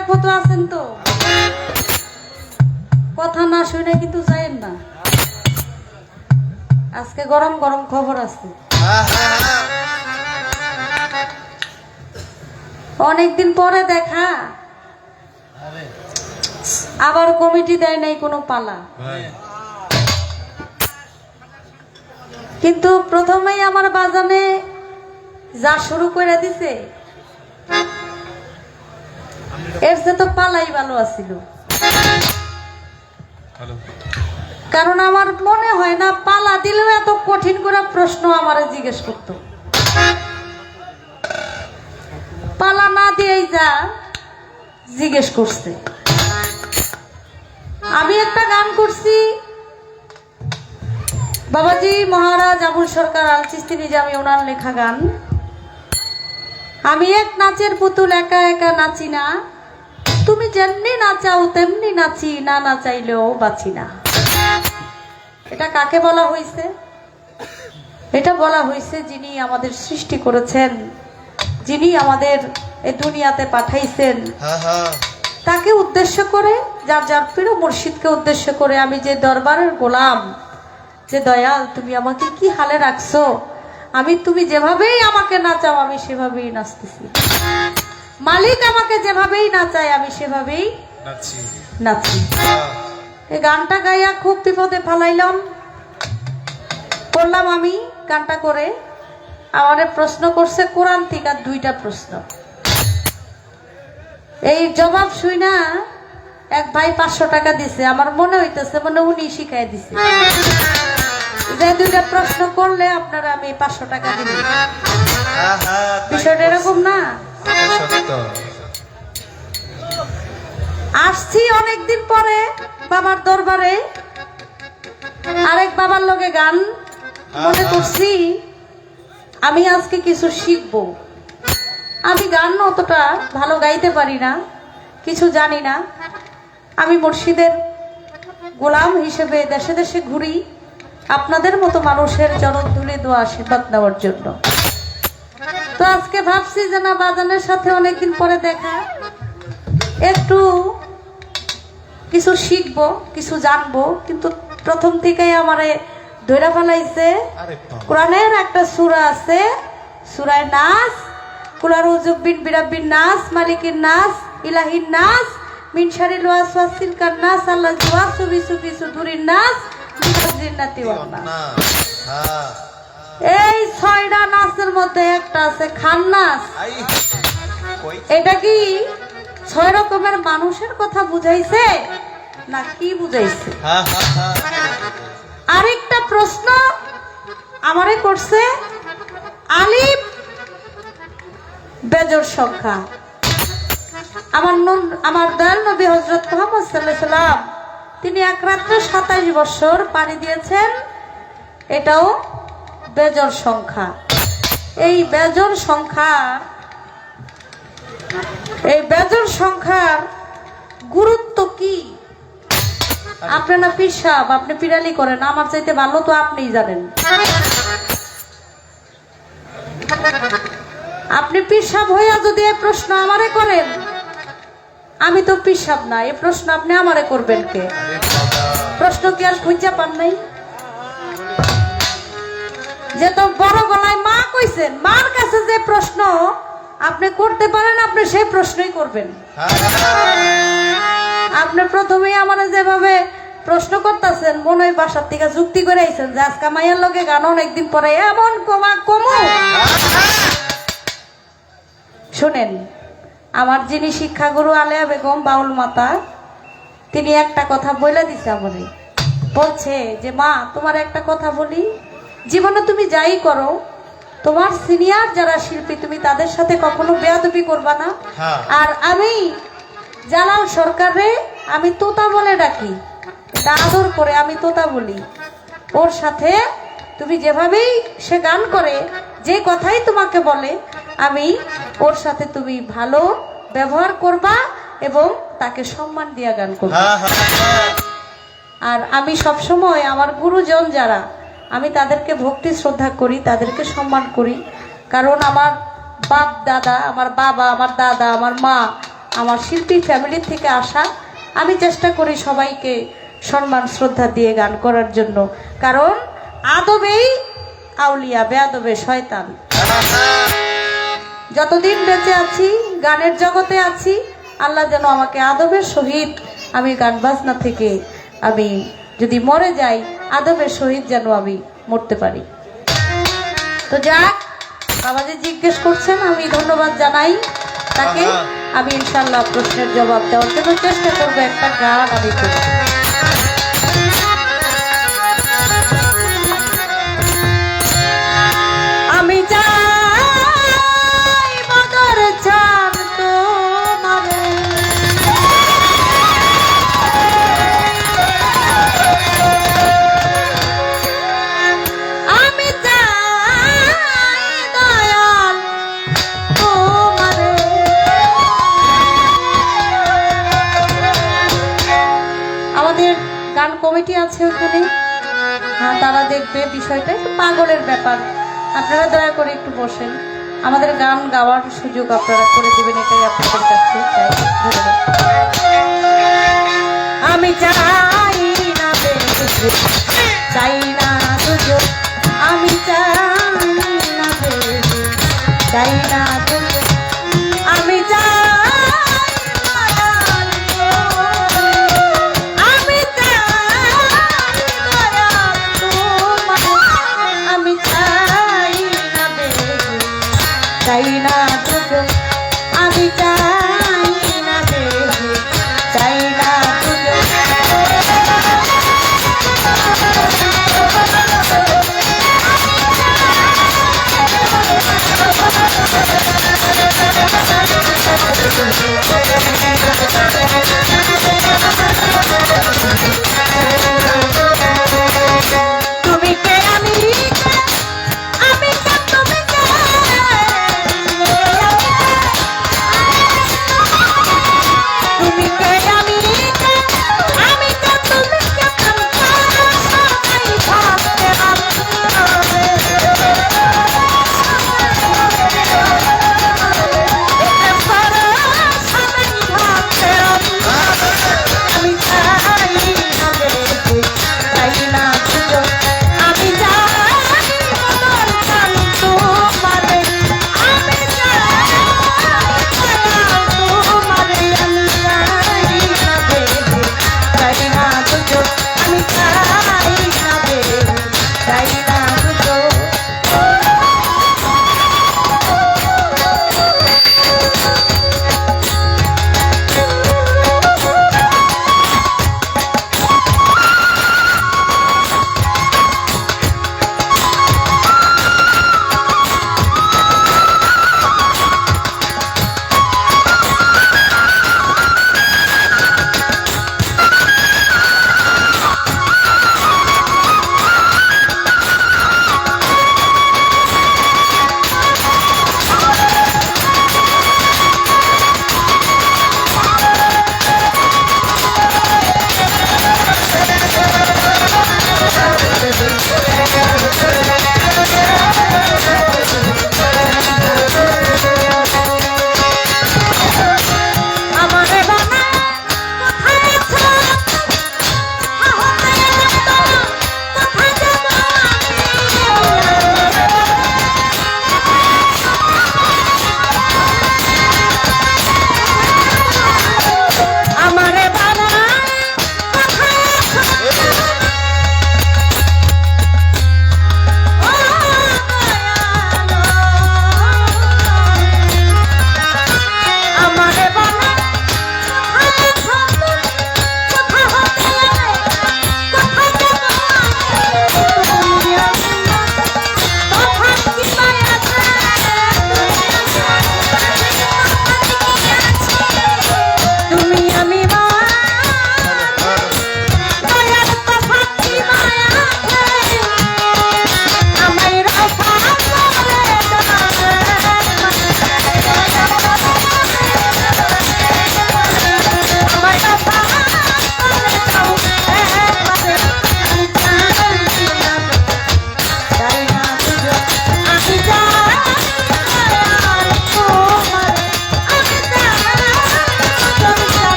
আরেক মতো আছেন তো, কথা না শুনে কিন্তু যায়েন না। আজকে গরম গরম খবর আছে। অনেকদিন পরে দেখা, আবার কমিটি দেয় নাই কোনো পালা। কিন্তু প্রথমেই আমার বাজানে যা শুরু করে দিছে, এর যে তো পালাই ভালো আছিল। কারণ আমার মনে হয় না পালা দিলেও এত কঠিন করে প্রশ্ন আমারে জিজ্ঞেস করত। পালা না দিয়েই যা জিজ্ঞেস করছে। আমি একটা গান করছি, বাবাজি মহারাজ আবুল সরকার আল চিস্তি নিজামী ওনার লেখা গান। আমি এক নাচের পুতুল, একা একা নাচি না, তুমি যেমনি নাচাও তেমনি নাচি, না নাচাইলেও বাঁচি না। এটা কাকে বলা হয়েছে? এটা বলা হয়েছে যিনি আমাদের সৃষ্টি করেছেন, যিনি আমাদের এই দুনিয়াতে পাঠাইছেন, তাকে উদ্দেশ্য করে, যার যার প্রিয় মুর্শিদকে উদ্দেশ্য করে, আমি যে দরবারের গোলাম, যে দয়াল তুমি আমাকে কি হালে রাখছো, আমি তুমি যেভাবেই আমাকে নাচাও আমি সেভাবেই নাচতেছি, মালিক আমাকে যেভাবেই নাচায় আমি সেভাবেই নাচি। এই গানটা গাইয়া খুব বিপদে ফালাইলাম করলাম। আমি গানটা করে আমাদের প্রশ্ন করছে কোরআন থেকে দুইটা প্রশ্ন। এই জবাব শুই না এক ভাই 500 টাকা দিছে। আমার মনে হইতেছে মনে উনি শিখাই দিছে যে দুইটা প্রশ্ন করলে আপনারা আমি 500 টাকা দিব। বিষয়টা এরকম না? আসছি অনেকদিন পরে বাবার দরবারে, আরেক বাবার লগে গান, মনে করছি আমি আজকে কিছু শিখবো। আমি গান অতটা ভালো গাইতে পারি না, কিছু জানি না। আমি মুর্শিদের গোলাম হিসেবে দেশে দেশে ঘুরি আপনাদের মতো মানুষের জনধূলি দোয়া আশীর্বাদ নেওয়ার জন্য। তো আজকে ভাবছি যে না, বাজানের সাথে অনেকদিন পরে দেখা, একটু কিছু শিখবো, কিছু জানবো। কিন্তু প্রথম থেকেই আমারে ধৈরা ফেলাইছে। কোরআনের একটা সূরা আছে, সূরায়ে নাস, কুল আউযু বিরাব্বিন নাস, মালিকিন নাস, ইলাহিন নাস, মিন শারিল ওয়াসওয়াসিল খান্নাস, আল্লাযী ওয়াসওয়াসু ফি সুদুরিন নাস, মিনাল জিন্নাতি ওয়ান নাস। এই 6টা নাসের মধ্যে একটা আছে খান্নাস। এটা কি 6 রকমের মানুষের কথা বুঝাইছে না কি বুঝাইছে? আরেকটা প্রশ্ন আমারে করছে, আলিফ বেজোড় সংখ্যা। আমার দয়াল নবী হযরত মুহাম্মদ সাল্লাল্লাহু আলাইহি সাল্লাম তিনি এক রাত্রে 27 বছর পাড়ি দিয়েছেন, এটাও বেজোড় সংখ্যা। এই বেজোড় সংখ্যার গুরুত্ব কি? আপনি না পীর সাহেব, আপনি পিরালি করেন, আমার চাইতে ভালো তো আপনিই জানেন। আপনি পীর সাহেব হইয়া যদি এই প্রশ্ন আমারে করেন, আমি তো পীর সাহেব না, এই প্রশ্ন আপনি আমারে করবেন কে? প্রশ্ন কি আর খুঁজে পান নাই? যে তো বড় গলায় মা কইছেন, মার কাছে যে প্রশ্ন আপনি করতে পারেন, আপনি সেই প্রশ্নই করবেন। আপনি প্রথমেই আমারে যেভাবে প্রশ্ন করতেছেন, মনে হয় বাসার থেকে যুক্তি করে আইছেন যে আজকে মাইয়ার লগে গান অনেকদিন পরে এমন কমু। শুনেন, আমার যিনি শিক্ষাগুরু আলেয়া বেগম বাউল মাতা, তিনি একটা কথা বলে দিছে আমারে, বলছে যে মা তোমার একটা কথা বলি, জীবনে তুমি যাই করো, তোমার সিনিয়র যারা শিল্পী তুমি তাদের সাথে কখনো বেয়াদবি করবা না। আর আমি জালাল সরকারে আমি তোতা বলে ডাকি, এটা আদর করে আমি তোতা বলি। ওর সাথে তুমি যেভাবেই সে গান করে, যে কথাই তোমাকে বলে, আমি ওর সাথে তুমি ভালো ব্যবহার করবা এবং তাকে সম্মান দিয়া গান করবা। আর আমি সবসময় আমার গুরুজন যারা, আমি তাদেরকে ভক্তি শ্রদ্ধা করি, তাদেরকে সম্মান করি। কারণ আমার বাপ দাদা, আমার বাবা, আমার দাদা, আমার মা, আমার শিল্পী ফ্যামিলি থেকে আসা। আমি চেষ্টা করি সবাইকে সম্মান শ্রদ্ধা দিয়ে গান করার জন্য, কারণ আদবেই আউলিয়া, বেয়াদবে শয়তান। যতদিন বেঁচে আছি, গানের জগতে আছি, আল্লাহ যেন আমাকে আদবের সহিত, আমি গান বাজনা থেকে আমি যদি মরে যাই, আদবের সহিত যেন আমি মরতে পারি। তো যাক, বাবাজি জিজ্ঞেস করছেন, আমি ধন্যবাদ জানাই তাকে। আমি ইনশাল্লাহ প্রশ্নের জবাব দেওয়ার জন্য চেষ্টা করবো। একটা গান আমি করছি। আমি চাই মদর চান তোমারে, আমি চাই দয়াল তোমারে। আমাদের গান কমিটি আছে ওখানে, হ্যাঁ, তারা দেখবে বিষয়টা। একটু পাগলের ব্যাপার, আপনারা দয়া করে একটু বসেন, আমাদের গান গাওয়ার সুযোগ আপনারা করে দেবেন, এটাই আপনাদের কাছে চাই। ধন্যবাদ। আমি চাই না বেশি, চাই না সুযোগ, আমি চাই না বেশি, চাই না সুযোগ, আমি চাই চাই না তুঝো, আমি চাই না বেশি, চাই না তুঝো।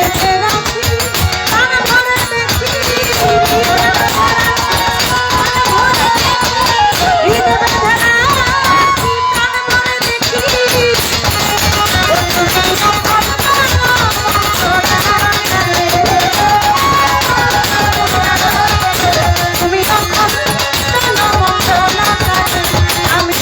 বেঁধে রাখি প্রাণ ভরে দেখি হৃদয় বেঁধে রাখি প্রাণ ভরে দেখি তুমি যখন আমি আমি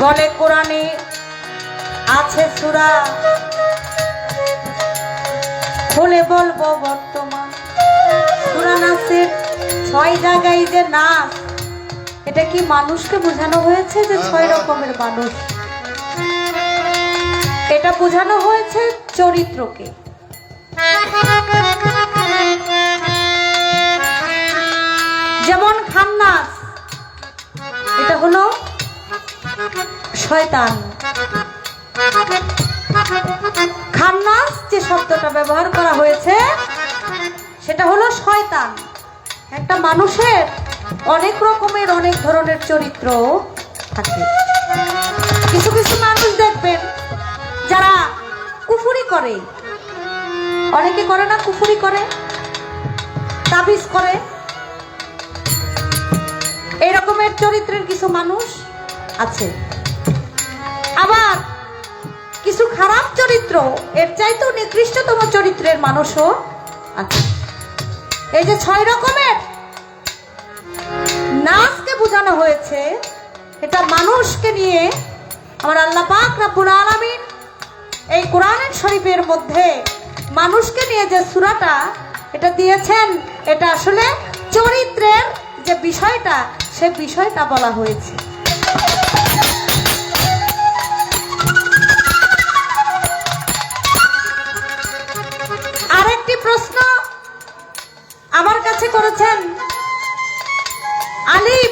বলে কোরআনে আছে সূরা খুলে বলবো বর্তমান সূরা নাসের 6 জায়গায় যে নাস এটা কি মানুষকে বোঝানো হয়েছে যে 6 রকমের মানুষ এটা বোঝানো হয়েছে চরিত্রকে যেমন খান্নাস এটা হলো শয়তান খান্নাস যে শব্দটা ব্যবহার করা হয়েছে সেটা হলো শয়তান একটা মানুষের অনেক রকমের অনেক ধরনের চরিত্র থাকে কিছু কিছু মানুষ দেখবেন যারা কুফরি করে অনেকে করে না কুফরি করে তাবিজ করে এই রকমের চরিত্রের কিছু মানুষ আছে আবার কিছু খারাপ চরিত্র এর চাইতেও নিকৃষ্টতম চরিত্রের মানুষও আছে এই যে 6 রকমের নাসকে বোঝানো হয়েছে এটা মানুষকে নিয়ে আমার আল্লাহ পাক রব্বুল আলামিন এই কোরআনের শরীফের মধ্যে মানুষকে নিয়ে যে সূরাটা এটা দিয়েছেন এটা আসলে চরিত্রের যে বিষয়টা সে বিষয়টা বলা হয়েছে আরেকটি প্রশ্ন আমার কাছে করেছেন আলিফ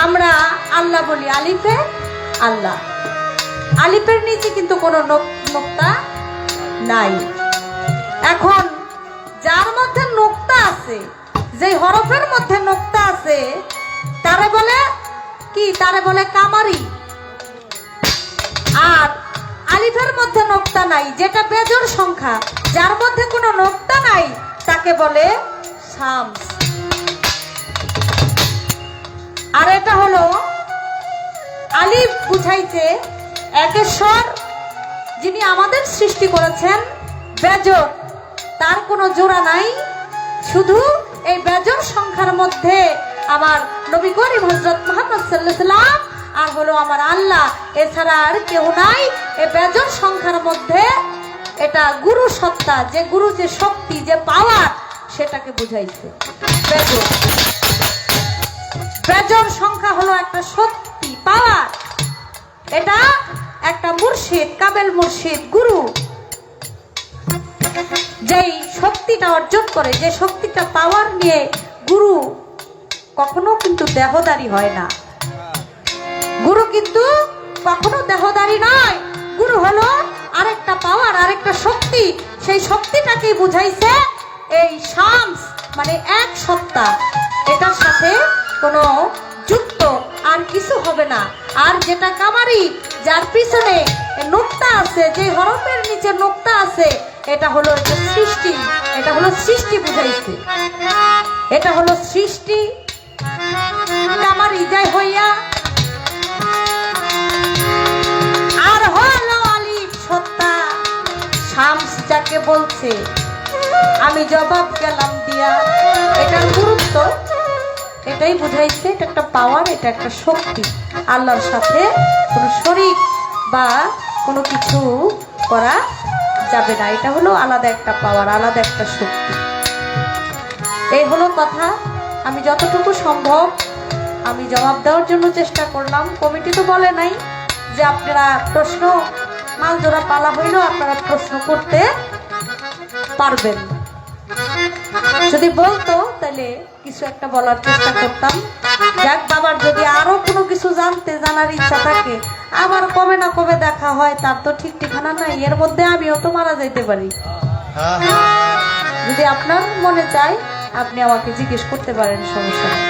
আমরা আল্লাহ বলি আলিফে আল্লাহ আলিফের নিচে কিন্তু কোনো নোক্তা নাই এখন যার মধ্যে নোক্তা আছে যে হরফের মধ্যে নোক্তা আছে তারে বলে কি তারে বলে কামারি আর আলিফের মধ্যে নোক্তা নাই যেটা বেজোড় সংখ্যা যার মধ্যে কোনো নোক্তা নাই তাকে বলে শামস আর এটা হলো আলিফ বুঝাইছে একেশ্বর যিনি আমাদের সৃষ্টি করেছেন বেজোড় তার কোনো জোড়া নাই শুধু এই বেজোড় সংখ্যার মধ্যে আমার নবী করিম হযরত মুহাম্মদ সাল্লাল্লাহু আলাইহি ওয়াসাল্লাম আর হলো আমার আল্লাহ এছাড়া আর কেউ নাই এই বেজোড় সংখ্যার মধ্যে এটা গুরু সত্তা যে গুরু যে শক্তি যে পাওয়ার সেটাকে বুঝাইছে বেজোড় বেজোড় সংখ্যা হলো একটা শক্তি পাওয়ার এটা একটা মুর্শিদ কাবেল মুর্শিদ গুরু যেই শক্তিটা অর্জন করে যে শক্তিটা পাওয়ার নিয়ে গুরু কখনো কিন্তু দেহদারি হয় না গুরু কিন্তু কখনো দেহদারি নয় গুরু হলো আরেকটা পাওয়ার আরেকটা শক্তি সেই শক্তিটাকে বুঝাইছে এই শামস মানে এক সত্তা এটার সাথে কোনো যুক্ত আর কিছু হবে না আর যেটা কামারি যার পিছনে নোকতা আছে, যে হরফের নিচে নোকতা আছে, এটা হলো যে সৃষ্টি, এটা হলো সৃষ্টি বুঝাইছে। এটা হলো সৃষ্টি। আমার হৃদয় হইয়া আর হলো আলিফ সত্তা শামস যাকে বলছে, আমি জবাব গেলাম দিয়া। এটার গুরুত্ব এটাই বুঝাইছে, এটা একটা পাওয়ার, এটা একটা শক্তি। আল্লাহর সাথে কোনো শরীক বা কোনো কিছু করা যাবে না। এটা হলো আলাদা একটা পাওয়ার, আলাদা একটা শক্তি। এই হলো কথা। আমি যতটুকু সম্ভব আমি জবাব দেওয়ার জন্য চেষ্টা করলাম। কমিটি তো বলে নাই যে আপনারা প্রশ্ন, মাল জোড়া পালা হইলেও আপনারা প্রশ্ন করতে পারবেন। যদি বলতো তাহলে কিছু একটা বলার চেষ্টা করতাম। যাক, বাবার যদি আরো কোনো কিছু জানার ইচ্ছা থাকে, আবার কবে না কবে দেখা হয় তার তো ঠিক ঠিকানা নাই। এর মধ্যে আমিও তো মারা যাইতে পারি। যদি আপনার মনে চায় আপনি আমাকে জিজ্ঞেস করতে পারেন, সমস্যা নেই।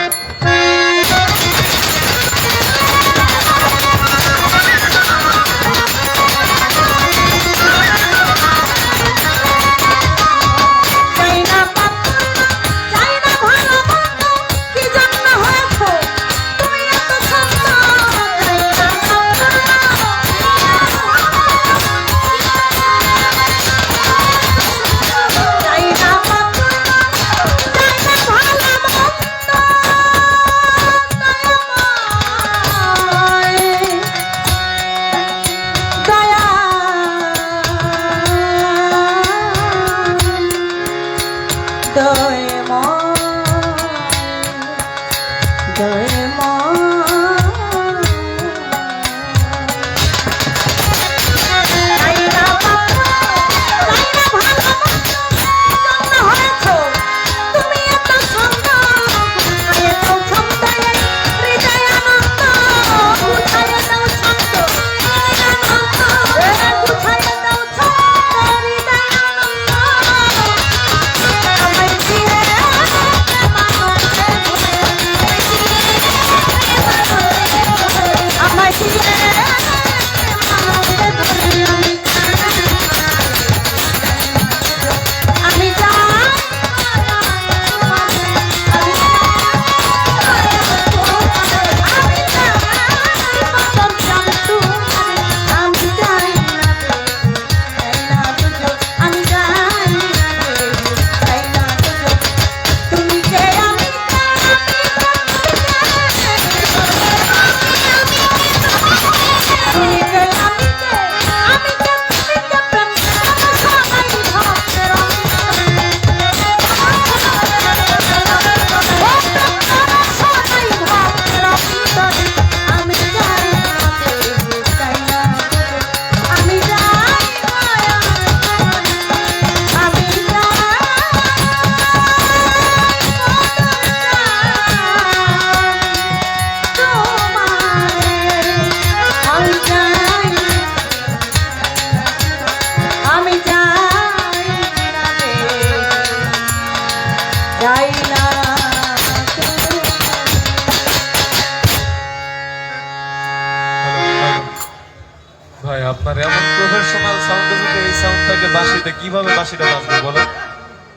আপনার এমন প্রফেশনাল সাউন্ডে যদি এই সাউন্ডটাকে বাঁশিতে কিভাবে বাঁশিটা বাজবে বলেন?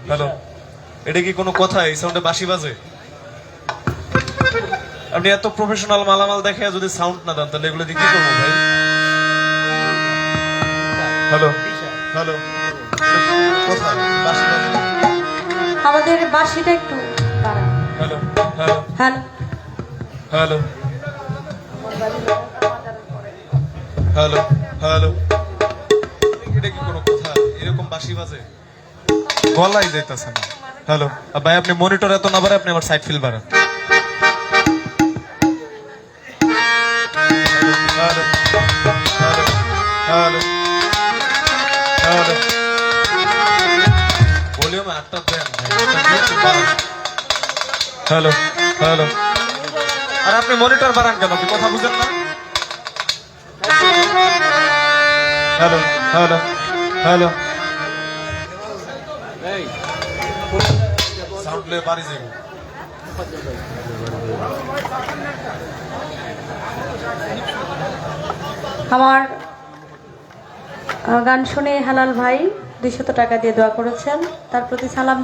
হ্যালো, এটা কি কোনো কথা? এই সাউন্ডে বাঁশি বাজে? আপনি এত প্রফেশনাল মালামাল দেখে যদি সাউন্ড না দেন তাহলে এগুলো দিয়ে কি করবো ভাই? হ্যালো হ্যালো, কোথায় বাঁশি বাজে? আমাদের বাঁশিটা একটু বাড়ান। Hello hello hello hello hello hello, এটা কি কোনো কথা? এরকম বাঁশি বাজে? গলাই যাইতেছে না। হ্যালো ভাই, আপনি মনিটর এত না বাড়ে, আপনি আমার সাইড ফিল বাড়ান। Hello hello hello hello, volume 8টা দেন। হ্যালো হ্যালো, আর আপনি মনিটর বাড়ান কেন? আপনি কথা বুঝেন না? হ্যালো হ্যালো হ্যালো, সাউন্ড লে বাড়ি যাইব। আমার গান শুনে হালাল ভাই 200 টাকা দিয়ে দোয়া করেছেন, তার প্রতি সালাম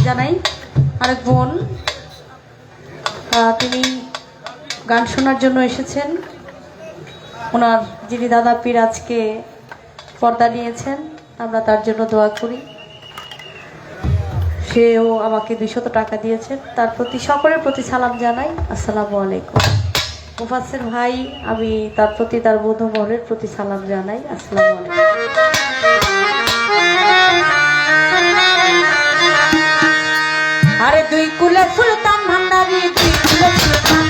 জানাই। আরেক বোন তিনি গান শোনার জন্য এসেছেন, ওনার যিনি দাদা পীর আজকে পর্দা নিয়েছেন, আমরা তার জন্য দোয়া করি। সেও আমাকে 200 টাকা দিয়েছেন, তার প্রতি সকলের প্রতি সালাম জানাই। আসসালামু আলাইকুম। মুফাসসির ভাই, আমি তার প্রতি তার বধূ মহলের প্রতি সালাম জানাই। আসসালামু আলাইকুম। আরে দুই কুলে সুলতান ভান্ডারি, দুই কুলে সুলতান,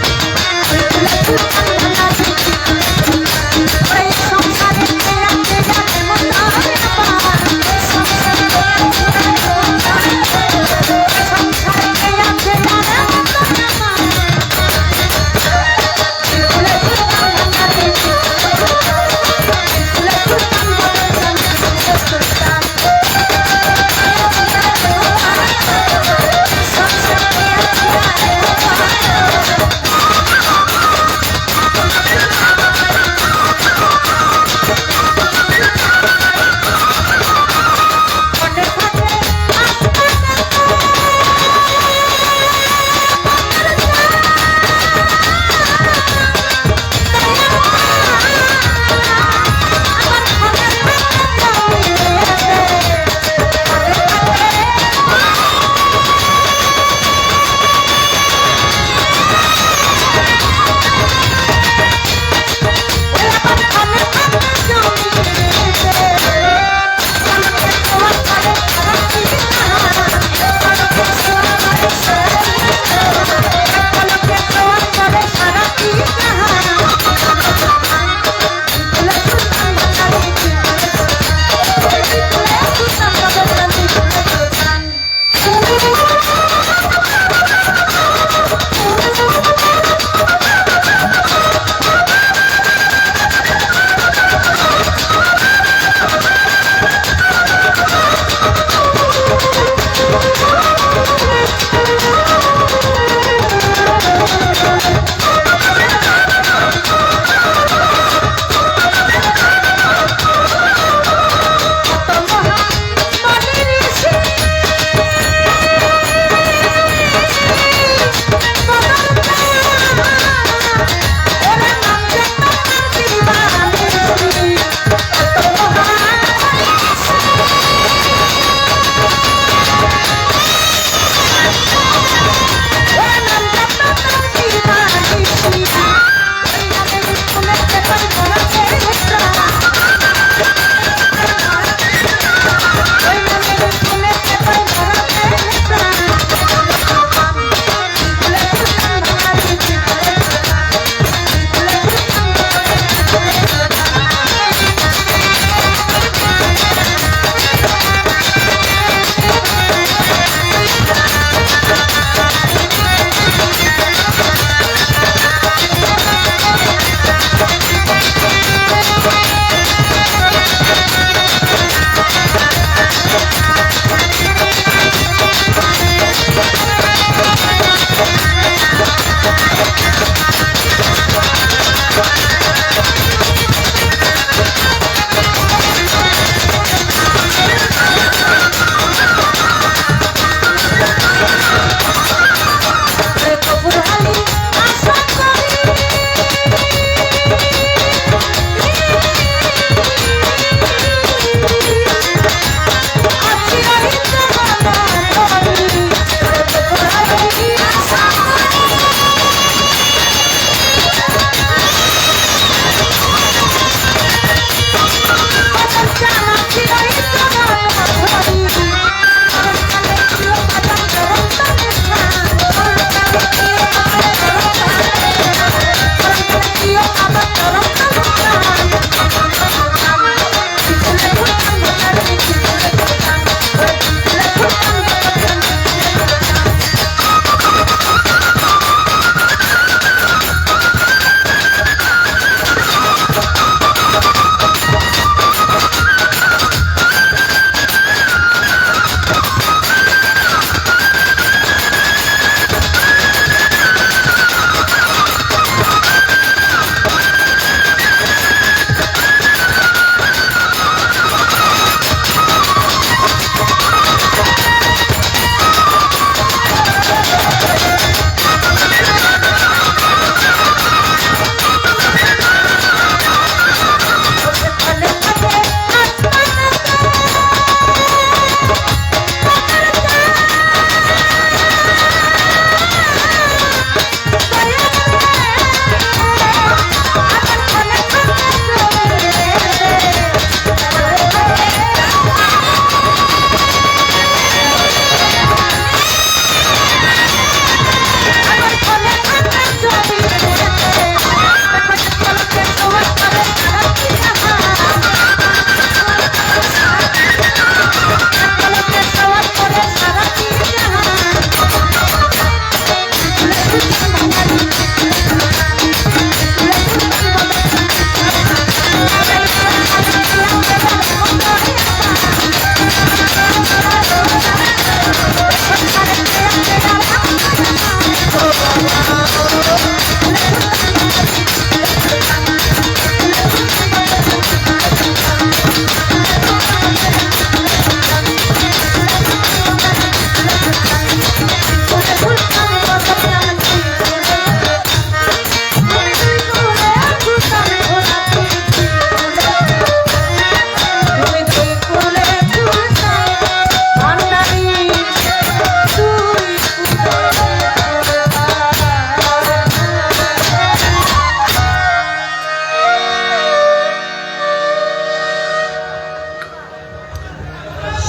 দুই কুলে সুলতান ভান্ডারি, ওই সংসারে কে আছে জানে মতার পার, সংসারে কে আছে জানে মতার পার। দুই কুলে সুলতান ভান্ডারি, দুই কুলে সুলতান ভান্ডারি, দুই কুলে সুলতান।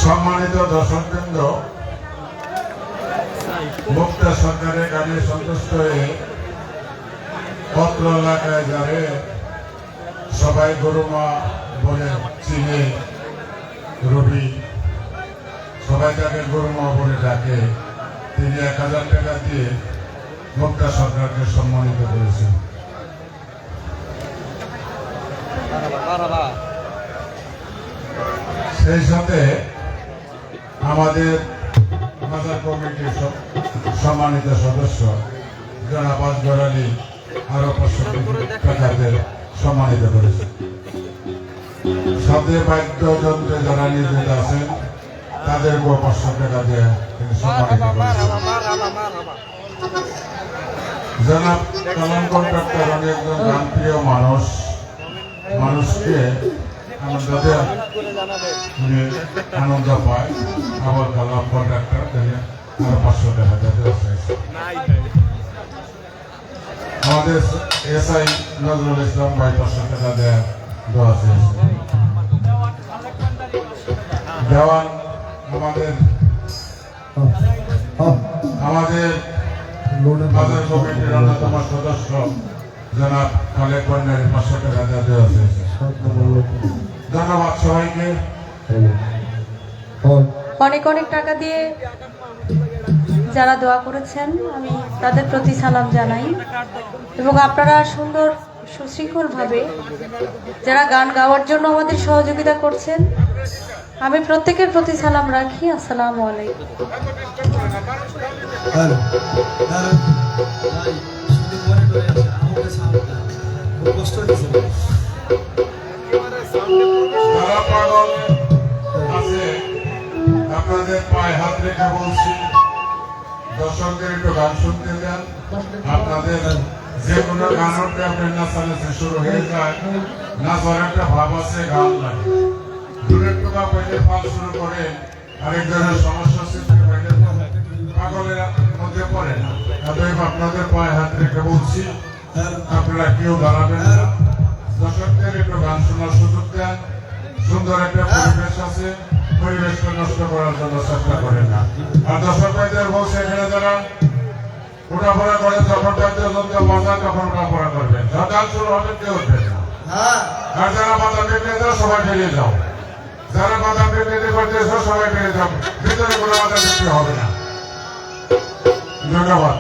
সম্মানিত দর্শকবৃন্দ, মুক্তা সরকারের কাজে সন্তুষ্ট হয়ে পত্র এলাকায় যারে সবাই গরুমা বলে চিনে, রবি সবাই তাকে গরুমা বলে ডাকে, তিনি 1000 টাকা দিয়ে মুক্তা সরকারকে সম্মানিত করেছেন। সেই সাথে আমাদের বাজার কমিটির সম্মানিত সদস্য জনাব আসগর আলী আরো 500 টাকা দিয়ে সম্মানিত করেছেন। সাথে বাদ্যযন্ত্রে যারা নিয়োজিত আছেন তাদেরকেও 500 টাকা দিয়ে তিনি সম্মানিত করেছেন। জনাব কালাম কন্ট্রাক্টর উনি একজন গানপ্রিয় মানুষকে আনন্দ পায়। আমার কালাম কন্ট্রাক্টর তিনি আরো 500 টাকা দিয়ে আমাদের এসআই নজরুল ইসলাম ভাই 500 টাকা দেওয়া চেয়েছে। দেওয়ান আমাদের বাজার কমিটির অন্যতম সদস্য জনাব খালেক কন্যারি 500 টাকা দেওয়া চেয়েছে। ধন্যবাদ সবাইকে। অনেক অনেক টাকা দিয়ে যারা দোয়া করেছেন আমি তাদের প্রতি সালাম জানাই, এবং আপনারা সুন্দর সুশৃঙ্খলভাবে যারা গান গাওয়ার জন্য আমাদের সহযোগিতা করছেন আমি প্রত্যেকের প্রতি সালাম রাখি। আসসালামু আলাইকুম। যারা পাগল আছে আপনাদের পায়ে হাত রেখে বলছি দর্শকদের একটু গান শুনতে দেন। আপনাদের যে কোনো গান হতে আপনার নাচানাচি শুরু হয়ে যায়, নাচার একটা ভাব আছে, গান লাগে। দূরের টোকা পেটে পাল শুরু করে আরেকজনের সমস্যা সৃষ্টি হয়ে পাগলের মধ্যে পড়ে না। অতএব আপনাদের পায়ে হাত রেখে বলছি আপনারা কেউ দাঁড়াবেন না। দর্শকদের একটু গান শোনার সুযোগ দেন। সুন্দর একটা পরিবেশ আছে, পরিবেশকে নষ্ট করার জন্য চেষ্টা করেন না। আর দর্শক ভাইদের বলছে এখানে যারা উঠাপড়া করে যখন বাদ্যযন্ত্র বাজায় তখন উঠাপড়া করবেন। গান শুরু হবে কেউ উঠবেন না। আর যারা বাজার বিক্রেতা সবাই বেরিয়ে যাও, যারা বাজার বিক্রেতা করতেছ সবাই বেরিয়ে যাও, ভিতরে কোনো বাজার বিক্রি হবে না। ধন্যবাদ।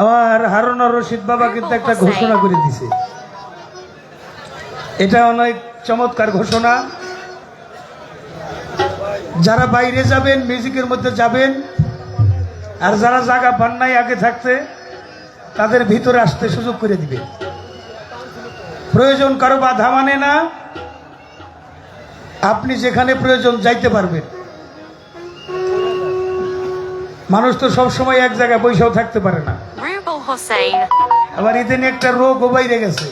আমার হারুন আর রশিদ বাবা কিন্তু একটা ঘোষণা করে দিছে, এটা অনেক চমৎকার ঘোষণা। যারা বাইরে যাবেন মিউজিকের মধ্যে যাবেন, আর যারা জায়গা পান নাই আগে থাকতে তাদের ভিতরে আসতে সুযোগ করে দিবে। প্রয়োজন কারো বাধা মানে না, আপনি যেখানে প্রয়োজন যাইতে পারবেন। মানুষ তো সব সময় এক জায়গায় বসেও থাকতে পারে না। Rubal Hussein. আবার ইদানিং একটা রোগও বাইরে গেছে,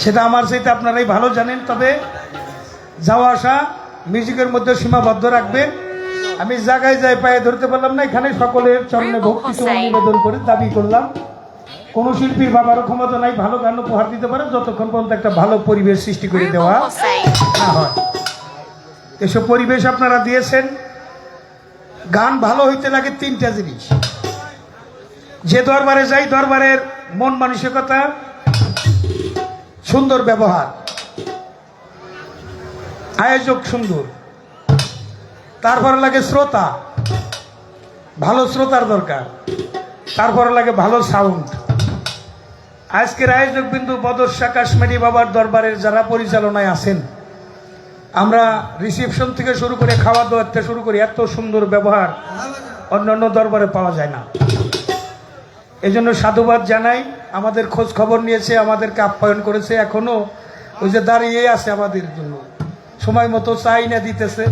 সেটা আমার চাইতে আপনারাই ভালো জানেন। তবে যাওয়া আসা মিউজিকের মধ্যে সীমাবদ্ধ রাখবেন। আমি জায়গায় যাই পায়ে ধরতে পারলাম না, এখানে সকলের চরণে ভক্তি সুমন নিবেদন করে দাবি করলাম, কোন শিল্পীর বাবারও ক্ষমতা নাই ভালো গান উপহার দিতে পারে যতক্ষণ পর্যন্ত একটা ভালো পরিবেশ সৃষ্টি করে দেওয়া Rubal Hussein. না হয়। এসব পরিবেশ আপনারা দিয়েছেন। গান ভালো হইতে লাগে তিনটা জিনিস। যে দরবারে যাই দরবারের মন মানসিকতা, সুন্দর ব্যবহার, আয়োজক সুন্দর, তারপরে লাগে শ্রোতা, ভালো শ্রোতার দরকার, তারপরে লাগে ভালো সাউন্ড। আজকের আয়োজক বিন্দু বদরশা কাশ্মীরি বাবার দরবারের যারা পরিচালনায় আছেন, আমরা রিসেপশন থেকে শুরু করে খাওয়া দাওয়া থেকে শুরু করে এত সুন্দর ব্যবহার অন্যান্য দরবারে পাওয়া যায় না। এজন্য সাধুবাদ জানাই। আমাদের খোঁজ খবর নিয়েছে, আমাদেরকে আপ্যায়ন করেছে, এখনো ওই যে দাঁড়িয়ে আছে আমাদের জন্য, সময় মতো চাই না দিতেছে,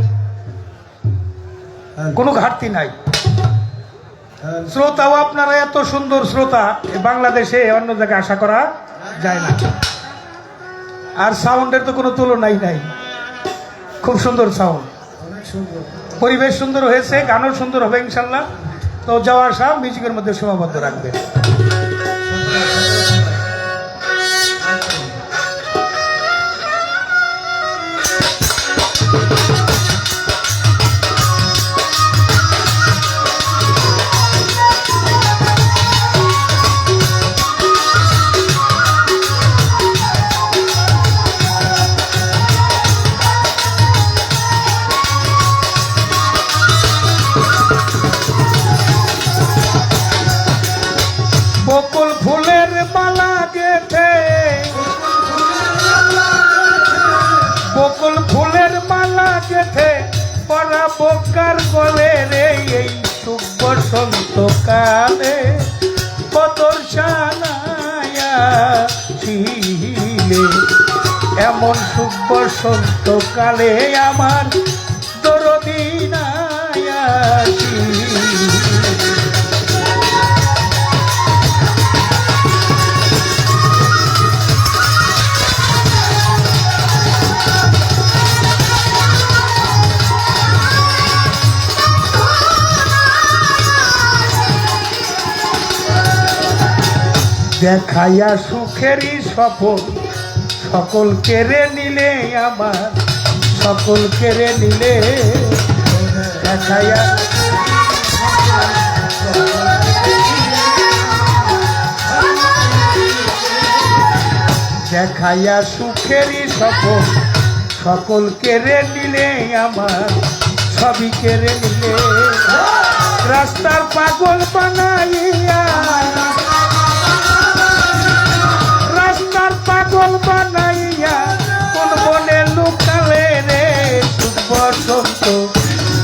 কোনো ঘাটতি নাই। শ্রোতাও আপনারা এত সুন্দর শ্রোতা বাংলাদেশে অন্য জায়গায় আশা করা যায় না। আর সাউন্ডের তো কোনো তুলনাই নাই, খুব সুন্দর সাউন্ড, পরিবেশ সুন্দর হয়েছে, গানও সুন্দর হবে ইনশাল্লাহ। তো যাওয়া আসা মিউজিকের মধ্যে সীমাবদ্ধ রাখবে। বকুল ফুলের মালা গেথে, বকুল ফুলের মালা গেথে পরা বোকার গলে রে, এই শুভ বসন্ত কালে বদর সানায়া ছিলে, এমন শুভ বসন্ত কালে আমার দরদি নায়া ছিলে। দেখাইয়া সুখেরই সফল সকল কেড়ে নিলে, আমার সকল কেড়ে নিলে, দেখাইয়া দেখাইয়া সুখেরই সফল সকল কেড়ে নিলে, আমার সবই কেড়ে নিলে, রাস্তার পাগল বানাইয়া, রাস্তার পাগল বানাইয়া কোন বনে লুকালে রে, শুভ বসন্ত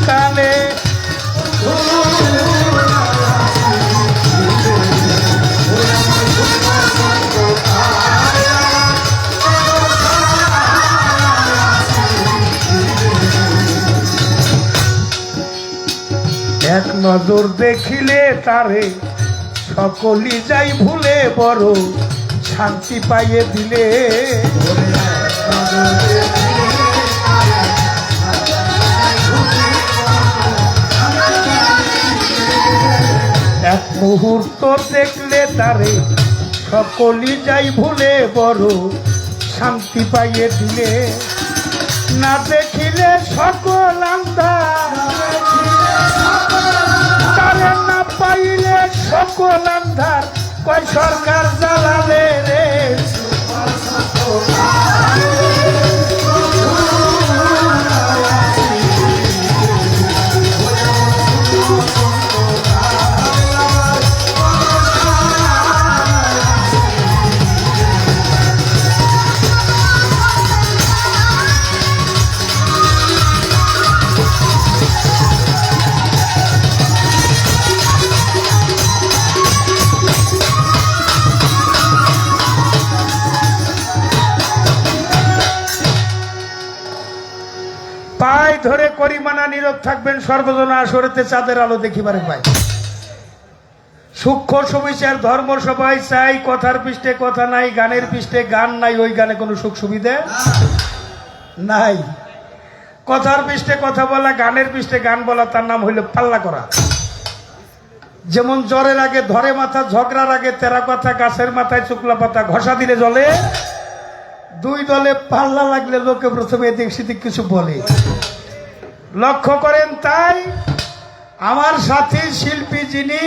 কালে এক নজর দেখিলে তারে সকলি যাই ভুলে, বড় শান্তি পাইয়ে দিলে, এক মুহূর্ত দেখলে তারে সকলি যাই ভুলে, বড় শান্তি পাইয়ে দিলে, না দেখিলে সকল আন্ধার, তারে না পাইলে সকল আন্ধার, কয় সরকার জ্বালালে রে, করিমানা নীরব থাকবেন, সর্বজনা আসরেতে চাঁদের আলো দেখিবারে পায়। সূক্ষ্ম সুবিচার ধর্ম সবাই চাই, কথার পৃষ্ঠে কথা নাই, গানের পৃষ্ঠে গান নাই, ওই গানে কোনো সুখ সুবিধা নাই। কথার পৃষ্ঠে কথা বলা, গানের পৃষ্ঠে গান বলা, তার নাম হইল পাল্লা করা। যেমন জ্বরের আগে ধরে মাথা, ঝগড়ার আগে তেরা কথা, গাছের মাথায় শুকলা পাতা, ঘষা দিলে জলে। দুই দলে পাল্লা লাগলে লোকে প্রথমে এদিক সেদিক কিছু বলে। লক্ষ্য করেন, তাই আমার সাথী শিল্পী যিনি,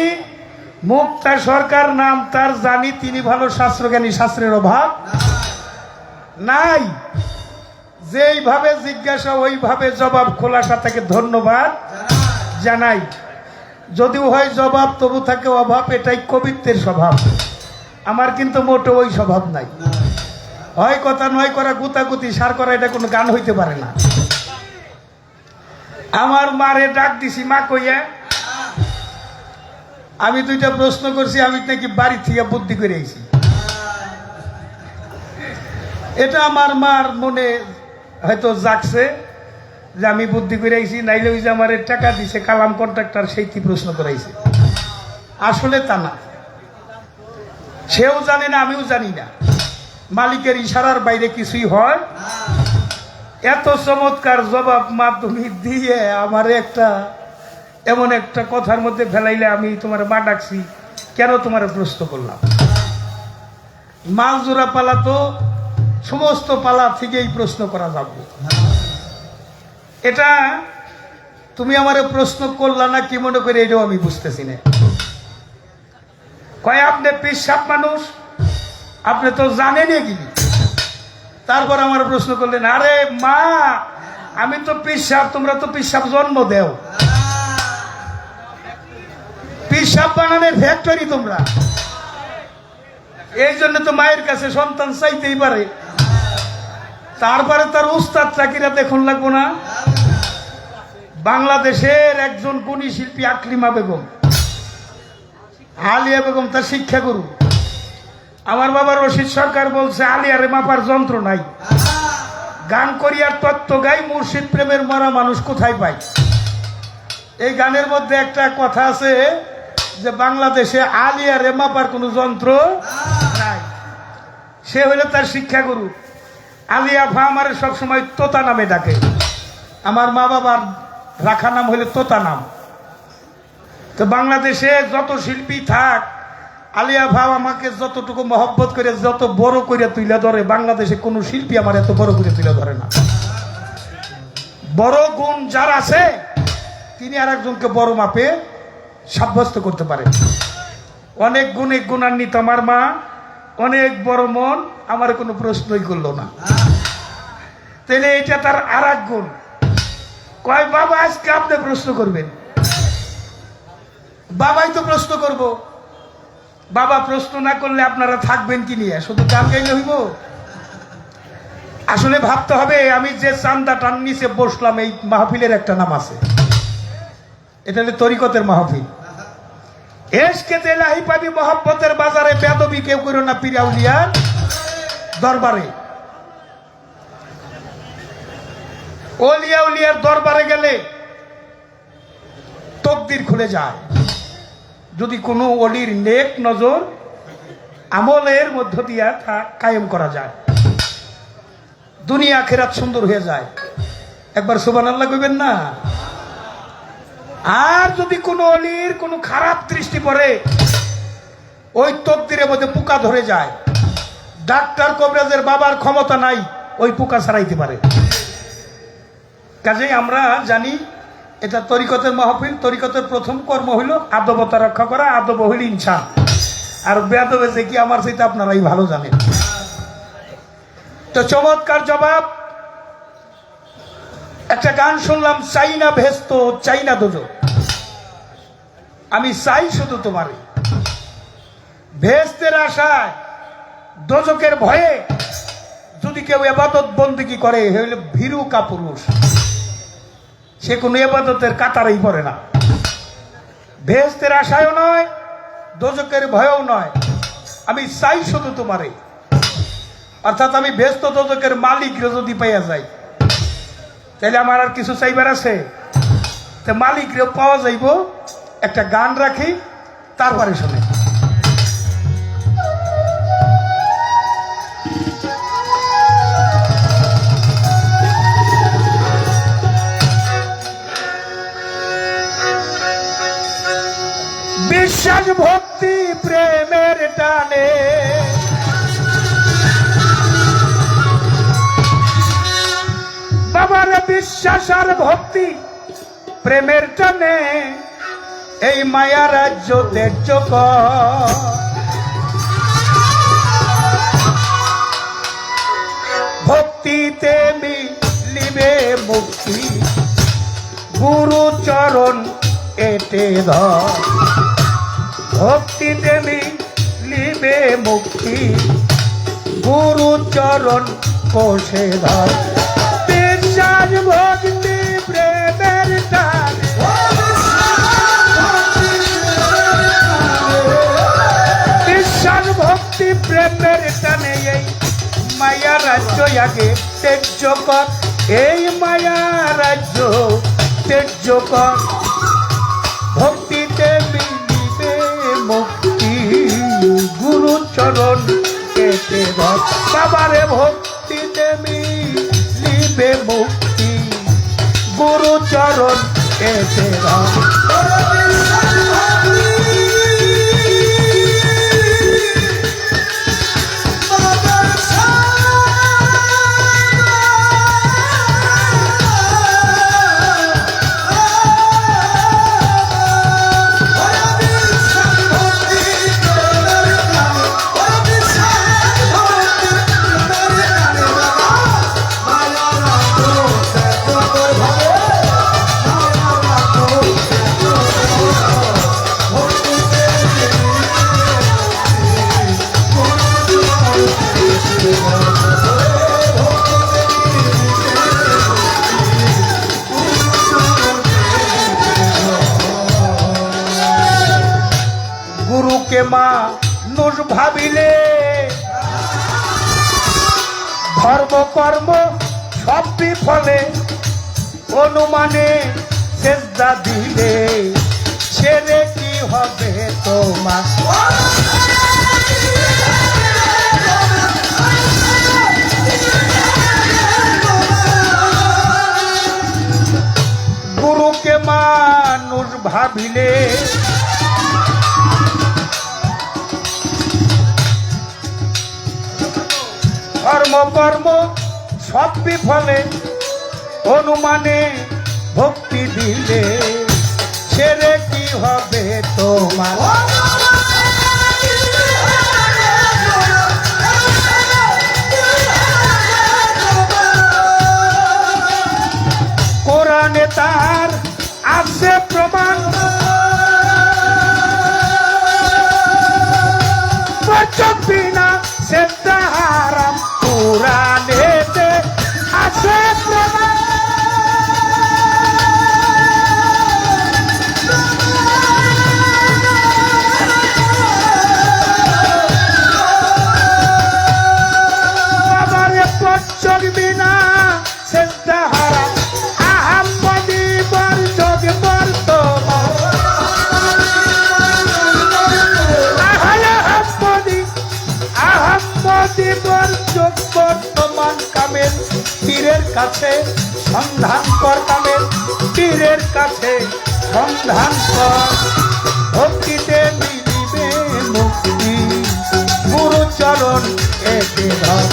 মুক্তা সরকার নাম তার, জানি তিনি ভালো শাস্ত্রজ্ঞানী, শাস্ত্রের অভাব নাই। যেইভাবে জিজ্ঞাসা ওইভাবে জবাব, খোলাসা তাকে ধন্যবাদ জানাই। যদিও হয় জবাব, তবু থাকে অভাব, এটাই কবিত্বের স্বভাব। আমার কিন্তু মোটো ওই স্বভাব নাই। হয় কথা নয় করা, গুতাগুতি সার করা, এটা কোনো গান হইতে পারে না। আমার মারে ডাক দিছি, মা কইয়া আমি দুইটা প্রশ্ন করছি, আমি নাকি বাড়ি থেকে বুদ্ধি করে আইছি। এটা আমার মার মনে হয়তো জাগছে যে আমি বুদ্ধি করে আইছি, নাইলে ওই যে আমার টাকা দিছে কালাম কন্ট্রাক্টর, সেই কি প্রশ্ন করাইছে। আসলে তা না, সেও জানে না, আমিও জানি না। মালিকের ইশারার বাইরে কিছুই হয়। এত চমৎকার জবাব মা তুমি দিয়ে আমার একটা এমন একটা কথার মধ্যে ফেলাইলে, আমি তোমার মা ডাকছি কেন তোমার প্রশ্ন করলাম। মাল জোড়া পালা তো সমস্ত পালা থেকেই প্রশ্ন করা যাবে। এটা তুমি আমার প্রশ্ন করলা না কি মনে করে, এটাও আমি বুঝতেছি না। কয় আপনি পিসাব মানুষ, আপনি তো জানেন এগুলি। তারপর আমার প্রশ্ন করলেন, আরে মা আমি তো পিসাব, তোমরা তো পিসাব জন্ম দেও, পিসাব বানানোর ফ্যাক্টরি তোমরা, এই জন্য তো মায়ের কাছে সন্তান চাইতেই পারে। তারপরে তার উস্তাদ চাকিরা দেখুন লাগবো না। বাংলাদেশের একজন গুণী শিল্পী আকলিমা বেগম, আলিয়া বেগম তার শিক্ষাগুরু। আমার বাবা রশিদ সরকার বলছে, আলিয়ারে মাপার যন্ত্র নাই, গান করিয়ার তত্ত্ব গাই, মুর্শিদ প্রেমের মরা মানুষ কোথায় পাই। এই গানের মধ্যে একটা কথা আছে যে বাংলাদেশে আলিয়ারে মাপার কোনো যন্ত্র নাই। সে হইল তার শিক্ষাগুরু। আলিয়া ভা আমার সবসময় তোতা নামে ডাকে। আমার মা বাবার রাখা নাম হইলে তোতা নাম। তো বাংলাদেশে যত শিল্পী থাক, আলিয়া ভাব আমাকে যতটুকু মহব্বত করে, যত বড় করে তুলে ধরে, বাংলাদেশে কোনো শিল্পী আমার এত বড় করে তুলে ধরে না। বড় গুণ যার আছে, তিনি আর একজনকে বড় মাপে সাব্যস্ত করতে পারে। অনেক গুণে গুণান্বিত আমার মা, অনেক বড় মন, আমার কোনো প্রশ্নই করলো না। তাহলে এটা তার আর এক গুণ। কয় বাবা আজকে আপনি প্রশ্ন করবেন। বাবাই তো প্রশ্ন করব। বাবা প্রশ্ন না করলে আপনারা থাকবেন কি নিয়ে? শুধু গান গাইলে হইব? আসলে ভাবতে হবে, আমি যে চান্দাটার নিচে বসলাম, এই মাহফিলের একটা নাম আছে, এটা হলো তরিকতের মাহফিল। এসকে তেলাহি পাবি মহব্বতের বাজারে, বেদবি কেউ করো না পীর আউলিয়ার দরবারে। ওলিয়া উলিয়ার দরবারে গেলে তকদির খুলে যায়। যদি কোনো অলির নেক নজর আমলের মধ্য দিয়া তা কায়েম করা যায়, দুনিয়া আখিরাত সুন্দর হয়ে যায়। একবার সুবহানাল্লাহ কইবেন না? আর যদি কোনো অলির কোনো খারাপ দৃষ্টি পড়ে, ওই তকদিরের মধ্যে পোকা ধরে যায়। ডাক্তার কবিরাজের বাবার ক্ষমতা নাই ওই পোকা ছাড়াইতে পারে। কাজেই আমরা জানি এটা তরিকতের মাহফিল। তরিকতের প্রথম কর্ম হইল আদবতা রক্ষা করা, আদব হইল ইনসান। আর বেদবে যে কি আমার সেটা আপনারাই ভালো জানেন। তো চমৎকার জবাব। একটা গান শুনলাম, চাই না ভেস্ত চাই না দোজো, আমি চাই শুধু তোমারে। ভেস্তের আশায় দোজকের ভয়ে যদি কেউ ইবাদত বন্দেগী করে, হইলে ভীরু কাপুরুষ, সে কোনো ইবাদতের কাতারেই পড়ে না। ভেস্তের আশায়ও নয়, দোজকের ভয়েও নয়, আমি চাই শুধু তোমারে। অর্থাৎ আমি ভেস্ত দোজকের মালিক যদি পাইয়া যাই, তাহলে আমার আর কিছু চাইবার আছে? তো মালিকরেও পাওয়া যাইব, একটা গান রাখি, তারপরে শুনে। বিশ্বাস ভক্তি প্রেমের টানে বাবার বিশ্বাস আর ভক্তি প্রেমের টানে এই মায়া রাজ্য ত্যায্য কর। ভক্তিতে মিলিবে মুক্তি গুরু চরণ এটে ধর। ভক্তিতে মিলিবে মুক্তি গুরু চরণ কোষে ধর। বিশ্বাস ভক্তি প্রেমের টানে বিশ্বাস ভক্তি প্রেমের টানে এই মায়া রাজ্য আগে ত্যায্য কর। এই মায়া রাজ্য ত্যায্য কর। ভক্তিতে মিলিবে মুক্তি গুরু চরণ কেটে ধর। বাবারে ভক্তিতে মিলিবে মুক্তি গুরু চরণ কেটে ধর। গুরুকে মানুষ ভাবিলে ধর্ম কর্ম সব বিফলে অনুমানে সেজদা দিলে ছেড়ে কি হবে তোমার। গুরুকে মানুষ ভাবিলে ধর্ম কর্ম সব বিফলে অনুমানে ভক্তি দিলে ছেড়ে কি হবে তোমার। কোরআনে তার আছে প্রমাণ বিনা সেটা হারাম। কোরআনেতে আছে প্রমাণ বাবারে পচ্চর বিনা সেটা হারাম। আহাম্মদি বর্জগ বর্তমান আহাম্মদি বর্জগ বর্তমান কামের তীরের কাছে সন্ধান কর। কামের তীরের কাছে সন্ধান কর। ভক্তিতে মিলিবে মুক্তি গুরু চরণ এতে ধর।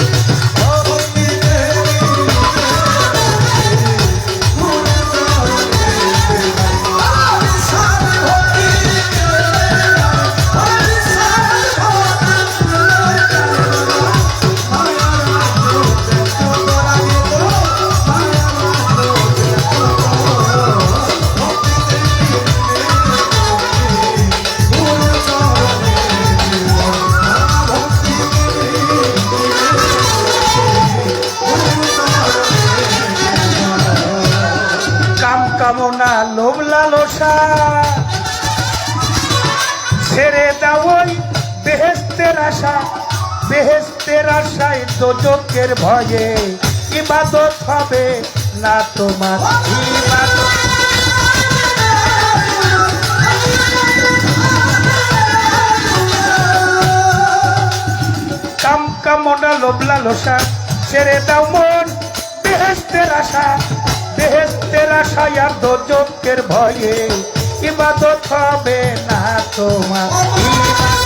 কামনা লোভ লালসা ছেড়ে দাও ওই বেহেশতের আশা। বেহেশতের আশায় দোজখের ভয়ে ইবাদত হবে না তোমার ঈমান। কাম কামনা লোভ লালসা ছেড়ে দাও মন, বেহেশতের আশা, বেহেশতের আশা আর দোজকের ভয়ে ইবাদত হবে না তোমার ঈমান।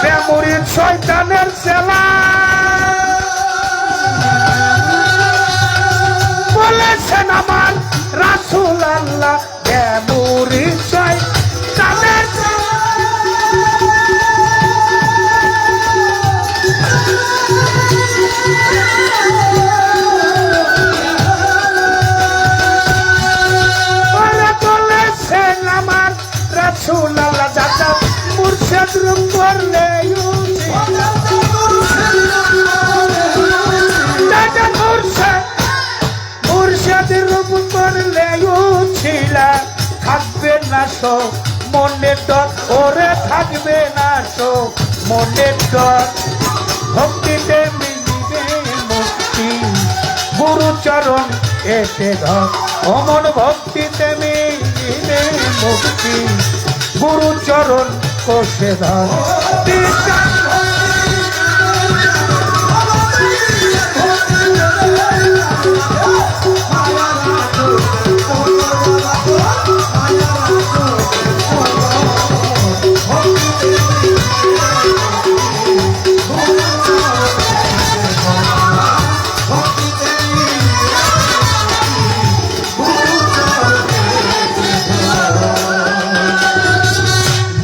বেমুরিদ শয়তানের চেলা বলেছেন আমার রাসূল আল্লাহ, বেমুরিদ শয়তানের বলেছেন আমার রাসূল আল্লাহ, যাতা মুর্শিদ রূপ করলে মুর্শিদ রূপ করলে ছিলা থাকবে না শো মনে ডর, ওরে থাকবে না শো মনে ডর। ভক্তিতে মিলিবে মুক্তি গুরুচরণ এতে ধর, অমন ভক্তিতে মিলিবে মুক্তি গুরুচরণ কোষে ধর।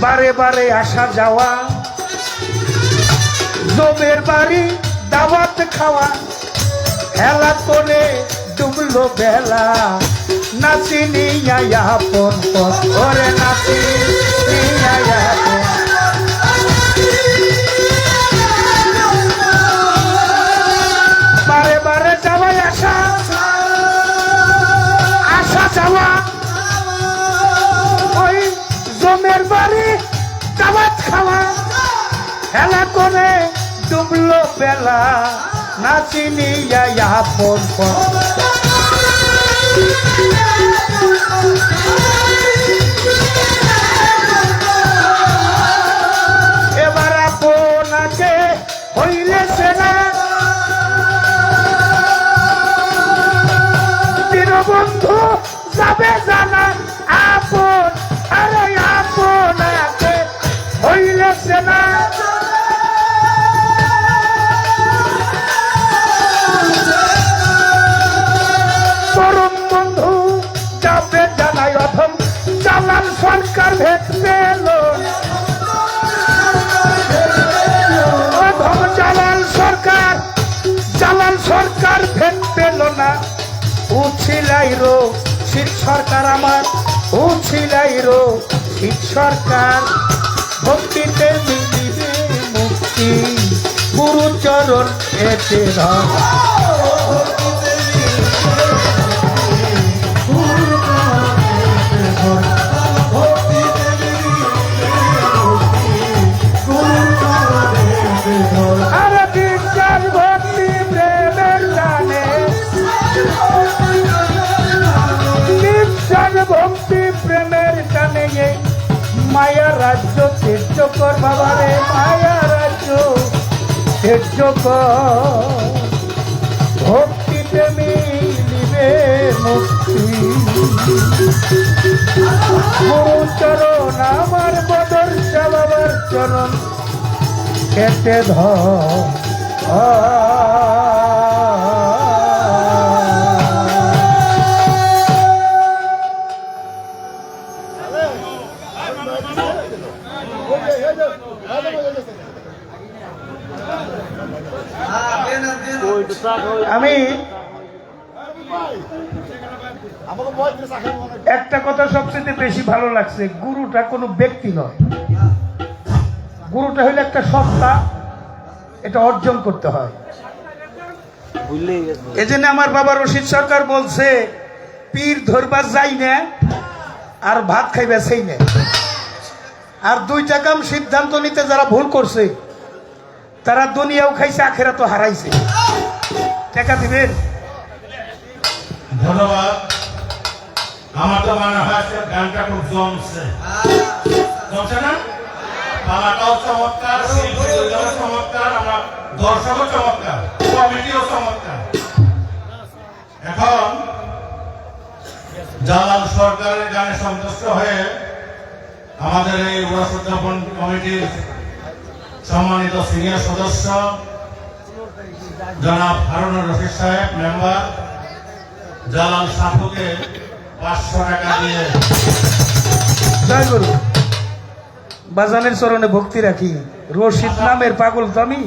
বারে বারে আসা যাওয়া, জমের বাড়ি দাওয়াত খাওয়া, হেলা করে ডুবলো বেলা, নাচি নিয়া আপন পথ, ওরে নাচি নিয়া আপন। বারে বারে যাওয়াই আসা, আসা যাওয়া, ওই জমের বাড়ি দাওয়াত খাওয়া, হেলা করে ডুবলো বেলা, নাচি নিয়া আপন পথ। এবার আপনাকে হইলে সেনা, দীনবন্ধু যাবে জানা, আপন আরে আপনাকে হইলে সেনা। পরম বন্ধু যাবে জানাই অথম, জালাল সরকার ভেট পেল, অথম জালাল সরকার ভেট পেল না। উছিলাই রো শীত সরকার আমার, উছিলাই রো শীত সরকার। ভক্তিতে মিলিবে মুক্তি গুরুচরণ এতে ধর। আরে বিশ্বাস ভক্তি প্রেমের টানে, বিশ্বাস ভক্তি প্রেমের টানে মায়া রাজ্য ত্যায্য কর বাবারে, মায়া রাজ্য ত্যায্য কর। ভক্তিতে মিলিবে মুক্তি গুরুচরণ আমার বদর শাহ বাবার চরণ কেটে ধর। আমি একটা কথা সবচেয়ে বেশি ভালো লাগছে, গুরুটা কোনো ব্যক্তি নয়, গুরুটা হইলে একটা সত্তা, এটা অর্জন করতে হয়। এজন্য আমার বাবা রশিদ সরকার বলছে, পীর ধরবার যাই না আর ভাত খাইবে সেই না। আর দুইটা কাম সিদ্ধান্ত নিতে যারা ভুল করছে তারা দুনিয়াও খাইছে, আখেরা তো হারাইছে। টাকা দিবেন? ধন্যবাদ। আমার তো মনে হয় আজকের গানটা খুব জমছে, জমছে না? পালাটাও চমৎকার, শিল্পীও চমৎকার, আমার দর্শকও চমৎকার, কমিটিও চমৎকার। এখন জালাল সরকারের গানে সন্তুষ্ট হয়ে আমাদের এই উড়াস উদযাপন কমিটির সম্মানিত সিনিয়র সদস্য জনাব হারুনুর রশিদ সাহেব মেম্বার জালাল সাফুকে 500 টাকা দিয়ে জয় গুরু। বাজানের চরণে ভক্তি রাখি। রশিদ নামের পাগল তো আমি।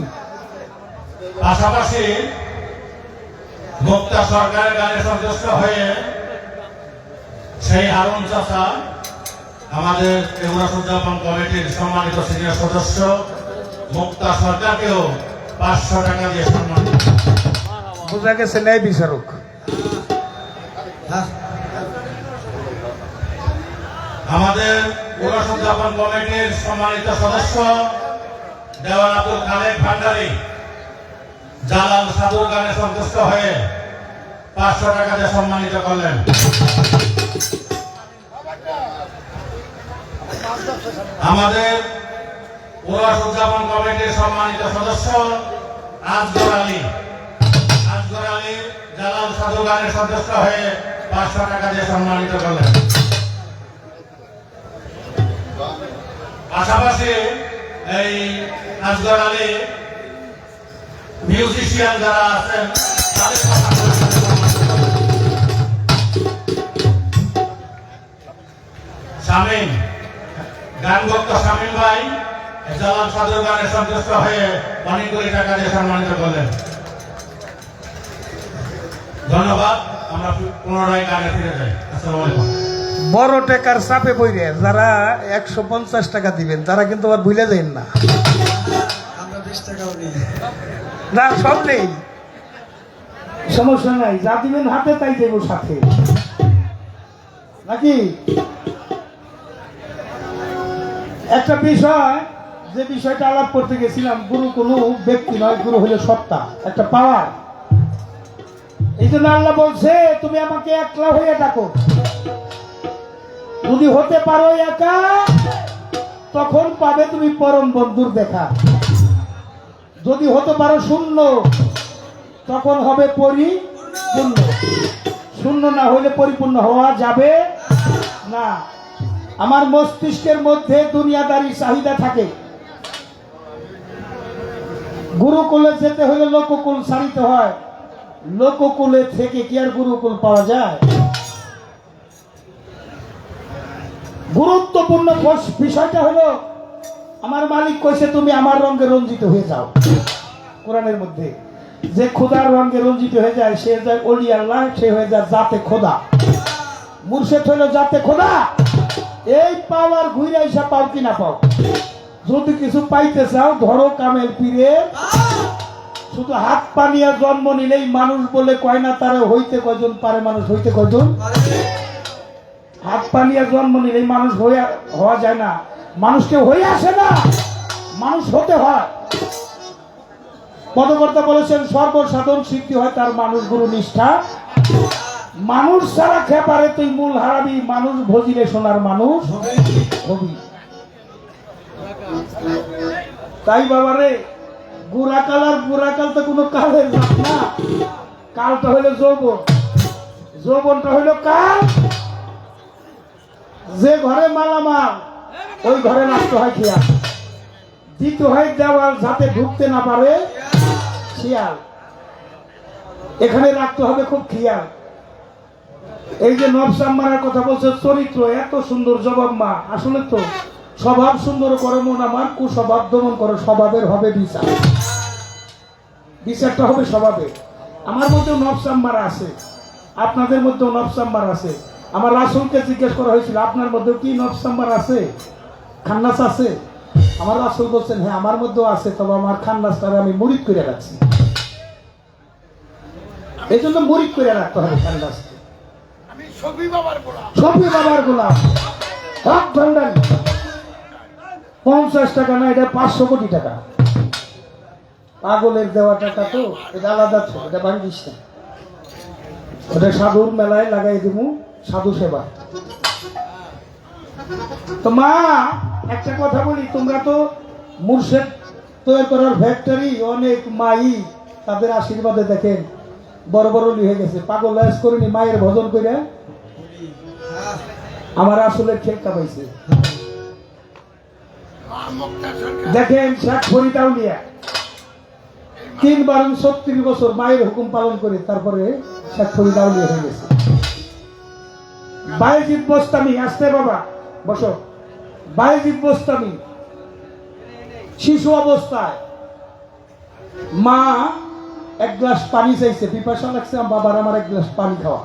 পাশাপাশি মুক্তা সরকারের গানে সন্তুষ্ট হয়ে সেই হারুন চাচা আমাদের উড়াস উদযাপন কমিটির সম্মানিত সিনিয়র সদস্য মুক্তা সরকারকেও 500 টাকা দিয়ে সম্মান। বোঝা গেছে ন্যায় বিচারক। আমাদের উড়াস উদযাপন কমিটির সম্মানিত সদস্য দেওয়ান আব্দুল খালেক ভান্ডারী জালাল সাধুর গানে সন্তুষ্ট হয়ে 500 টাকা দিয়ে সম্মানিত করলেন। আমাদের উড়াস উদযাপন কমিটির সম্মানিত সদস্য আজগর আলী জালাল সাধু গানে সন্তুষ্ট হয়ে 500 টাকা দিয়ে সম্মানিত করলেন। পাশাপাশি এই আজগর আলী মিউজিশিয়ান যারা আছেন তাদের শামীম গানভক্ত শামীম ভাই জালাল সাধুর গানে সন্তুষ্ট হয়ে অনেক কোটি টাকা দিয়ে সম্মানিত করলেন। ধন্যবাদ। আমরা পুনরায় গানে ফিরে যাই। আসসালামু আলাইকুম। বড় টাকার চাপে পড়ে যারা 150 টাকা দিবেন তারা কিন্তু আবার ভুলে যান না। না, সব নেই, সমস্যা নাই। যা দিবেন হাতে তাই দেব সাথে, নাকি? একটা বিষয়, যে বিষয়টা আলাপ করতে গেছিলাম, গুরু কোনো ব্যক্তি নয়, গুরু হলো সত্তা, একটা পাওয়ার। এই জন্য আল্লাহ বলছে তুমি আমাকে একলা হয়ে ডাকো। যদি হতে পারো একা, তখন পাবে তুমি পরম বন্ধুর দেখা। যদি হতে পারো শূন্য, তখন হবে পরিপূর্ণ। শূন্য না হলে পরিপূর্ণ হওয়া যাবে না। আমার মস্তিষ্কের মধ্যে দুনিয়াদারি চাহিদা থাকে। গুরুকুলে যেতে হলে লোককুল ছাড়িতে হয়। লোককুলে থেকে কি আর গুরুকুল পাওয়া যায়? গুরুত্বপূর্ণ বিষয়টা হলো, আমার মালিক কইছে তুমি আমার রঙে রঞ্জিত হয়ে যাও। কোরআনের মধ্যে যে খোদার রঙে রঞ্জিত হয়ে যায় সে যায় ওলি আল্লাহ, সে হয়ে যায় জাতে খোদা। মুর্শেদ হইল জাতে খোদা। এই পাওয়ার ঘুরে এসে পাও কি না পাও, যদি কিছু পাইতে চাও ধরো কামেল পীরে। শুধু হাত পানিয়া জন্ম নিলেই মানুষ বলে কয় না, তারা হইতে কয়জন পারে? মানুষ হইতে কয়জন? হাত পানিয়া জন্ম নিলেই মানুষ হওয়া যায় না। মানুষকে হয়ে আসে না, মানুষ হতে হয়। পদকর্তা বলেছেন সর্বসাধন সিদ্ধি হয় তার মানুষ গুরু নিষ্ঠা। মানুষ ছাড়া খেপারে তুই মূল হারাবি, মানুষ ভজিলে সোনার মানুষ হবি। তাই বাবারে, বুড়াকাল আর বুড়াকাল তো কোনো কালের নাম না। কালটা হইলো যৌবন, যৌবনটা হইলো কাল। যে ঘরে মালামাল ওই ঘরে রাখতে হয় খেয়াল, দিতে হয় দেওয়াল, যাতে ঢুকতে না পারে শিয়াল। এখানে রাখতে হবে খুব খেয়াল। এই যে নবসাম মারার কথা বলছে, চরিত্র এত সুন্দর জবাব মা। আসলে তো স্বভাব সুন্দর করে মন আমার, কুস্বভাব দমন করে স্বভাবের হবে বিচার। বিচারটা হবে স্বভাবে। আমার মধ্যেও নবসাম মারা আছে, আপনাদের মধ্যেও নবসাম মারা আছে। আমার রাসূলকে জিজ্ঞেস করা হয়েছিল আপনার মধ্যেও কি নবসাম মারা আছে, খান্নাস আছে? আমার রাসূল বলছেন হ্যাঁ আমার মধ্যেও আছে, তবে আমার খান্নাসটারে আমি মুরিদ করে রাখছি। এই জন্য মুরিদ করে রাখতে হবে খান্নাসকে। শফি বাবার গোলাম, হক ভান্ডারী। 50 টাকা না, এটা 500 কোটি টাকা। পাগলের দেওয়া টাকা তো এটা আলাদা ছিল, এটা ভাঙিস না। ওটা সাধুর মেলায় লাগাই দিব, সাধু সেবা। তো মা একটা কথা বলি, তোমরা তো মুর্শেদ তৈরি করার ফ্যাক্টরি, অনেক মাই তাদের আশীর্বাদে দেখেন বড় বড় হয়ে গেছে। পাগল লাস করিনি মায়ের ভজন করে আমার আসলে খেলকা পাইছে। দেখেন শেখ ফরিদ আউলিয়া 3 বছর মায়ের হুকুম পালন করে তারপরে শেখ ফরিদ আউলিয়া হয়ে গেছে। বায়েজিদ বোস্তামি, আসতে বাবা বসো। বায়েজিদ বোস্তামি শিশু অবস্থায় মা এক গ্লাস পানি চাইছে, পিপাসা লাগছে, বাবার আমার এক গ্লাস পানি খাওয়া।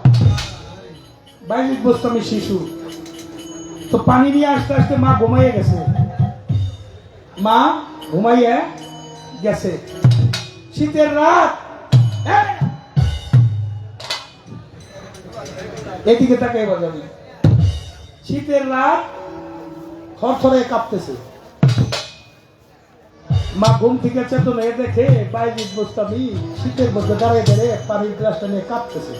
বায়েজিদ বোস্তামি শিশু তো পানি নিয়ে আসতে আসতে মা ঘুমাইয়ে গেছে। মা ঘুমাইয়ে গেছে, শীতের রাত, এদিকে তাকাই বাজাবি, শীতের রাত থরথরে কাঁপতেছে। মা ঘুম থেকে চেতন হয়ে দেখে বায়েজিদ বোস্তামি শীতের মধ্যে দাঁড়িয়ে দাঁড়িয়ে পানির গ্লাসটা নিয়ে কাঁপতেছে।